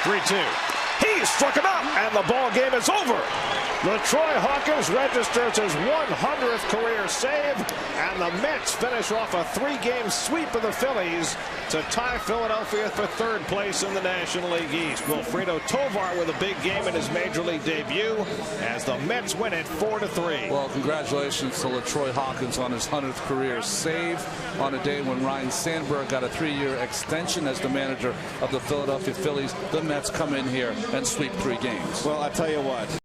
3-2. He struck him out, and the ball game is over. LaTroy Hawkins registers his 100th career save, and the Mets finish off a 3-game sweep of the Phillies to tie Philadelphia for 3rd place in the National League East. Wilfredo Tovar with a big game in his major league debut as the Mets win it 4-3. Well, congratulations to LaTroy Hawkins on his 100th career save on a day when Ryan Sandberg got a 3-year extension as the manager of the Philadelphia Phillies. The Mets come in here and sweep 3 games. Well, I tell you what.